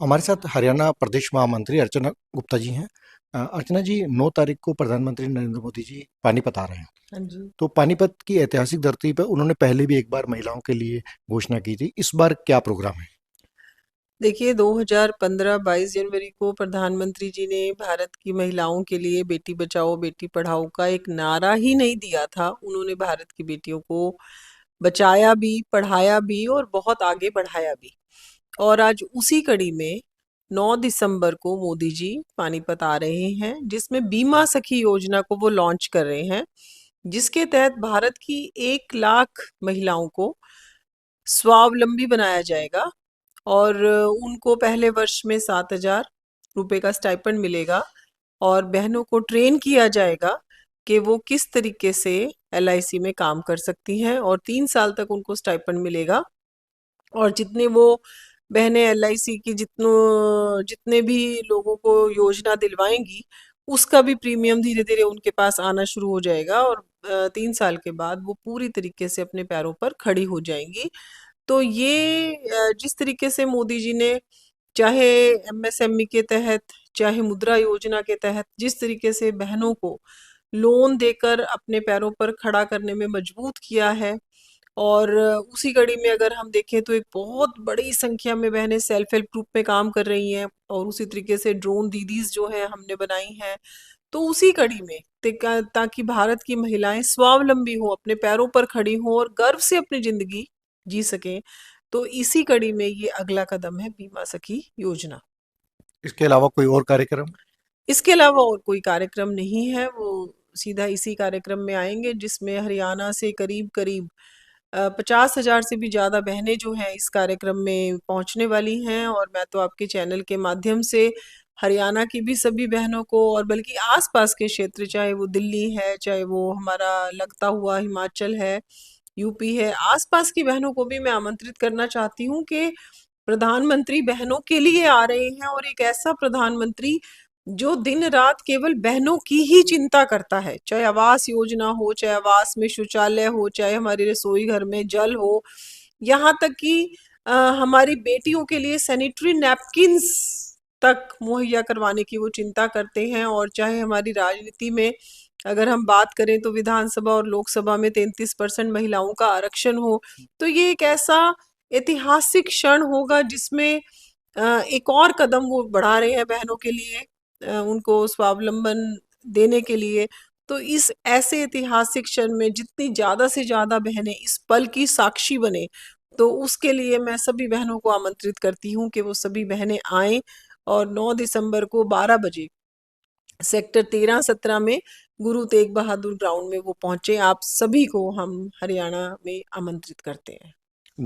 हमारे साथ हरियाणा प्रदेश महामंत्री अर्चना गुप्ता जी हैं। अर्चना जी, 9 तारीख को प्रधानमंत्री नरेंद्र मोदी जी पानीपत आ रहे हैं। हाँ जी। तो पानीपत की ऐतिहासिक धरती पर उन्होंने पहले भी एक बार महिलाओं के लिए घोषणा की थी। इस बार क्या प्रोग्राम है? देखिए 2015 22 जनवरी को प्रधानमंत्री जी ने भारत की महिलाओं के लिए बेटी बचाओ बेटी पढ़ाओ का एक नारा ही नहीं दिया था। उन्होंने भारत की बेटियों को बचाया भी, पढ़ाया भी और बहुत आगे बढ़ाया भी। और आज उसी कड़ी में 9 दिसंबर को मोदी जी पानीपत आ रहे हैं, जिसमें बीमा सखी योजना को वो लॉन्च कर रहे हैं, जिसके तहत भारत की 1 लाख महिलाओं को स्वावलंबी बनाया जाएगा। और उनको पहले वर्ष में 7,000 रुपए का स्टाइपेंड मिलेगा और बहनों को ट्रेन किया जाएगा कि वो किस तरीके से एलआईसी में काम कर सकती हैं, और 3 साल तक उनको स्टाइपेंड मिलेगा। और जितने वो बहनें एलआईसी की जितने भी लोगों को योजना दिलवाएंगी, उसका भी प्रीमियम धीरे धीरे उनके पास आना शुरू हो जाएगा, और 3 साल के बाद वो पूरी तरीके से अपने पैरों पर खड़ी हो जाएंगी। तो ये जिस तरीके से मोदी जी ने, चाहे एमएसएमई के तहत, चाहे मुद्रा योजना के तहत, जिस तरीके से बहनों को लोन देकर अपने पैरों पर खड़ा करने में मजबूत किया है, और उसी कड़ी में अगर हम देखें तो एक बहुत बड़ी संख्या में बहनें सेल्फ हेल्प ग्रुप में काम कर रही हैं, और उसी तरीके से ड्रोन दीदीज जो हैं हमने बनाई हैं। तो उसी कड़ी में ताकि भारत की महिलाएं स्वावलंबी हो, अपने पैरों पर खड़ी हो और गर्व से अपनी जिंदगी जी सकें, तो इसी कड़ी में ये अगला कदम है बीमा सखी योजना। इसके अलावा कोई और कार्यक्रम? इसके अलावा और कोई कार्यक्रम नहीं है। वो सीधा इसी कार्यक्रम में आएंगे, जिसमें हरियाणा से करीब करीब 50,000 से भी ज्यादा बहनें जो हैं इस कार्यक्रम में पहुंचने वाली हैं। और मैं तो आपके चैनल के माध्यम से हरियाणा की भी सभी बहनों को, और बल्कि आसपास के क्षेत्र, चाहे वो दिल्ली है, चाहे वो हमारा लगता हुआ हिमाचल है, यूपी है, आसपास की बहनों को भी मैं आमंत्रित करना चाहती हूँ कि प्रधानमंत्री बहनों के लिए आ रहे हैं, और एक ऐसा प्रधानमंत्री जो दिन रात केवल बहनों की ही चिंता करता है। चाहे आवास योजना हो, चाहे आवास में शौचालय हो, चाहे हमारे रसोई घर में जल हो, यहाँ तक कि हमारी बेटियों के लिए सैनिटरी नैपकिन्स तक मुहैया करवाने की वो चिंता करते हैं। और चाहे हमारी राजनीति में अगर हम बात करें तो विधानसभा और लोकसभा में 33% महिलाओं का आरक्षण हो, तो ये एक ऐसा ऐतिहासिक क्षण होगा जिसमें एक और कदम वो बढ़ा रहे हैं बहनों के लिए, उनको स्वावलंबन देने के लिए। तो इस ऐसे ऐतिहासिक क्षण में जितनी ज्यादा से ज्यादा बहनें इस पल की साक्षी बने, तो उसके लिए मैं सभी बहनों को आमंत्रित करती हूँ कि वो सभी बहनें आएं, और 9 दिसंबर को 12 बजे सेक्टर 13-17 में गुरु तेग बहादुर ग्राउंड में वो पहुंचे। आप सभी को हम हरियाणा में आमंत्रित करते हैं।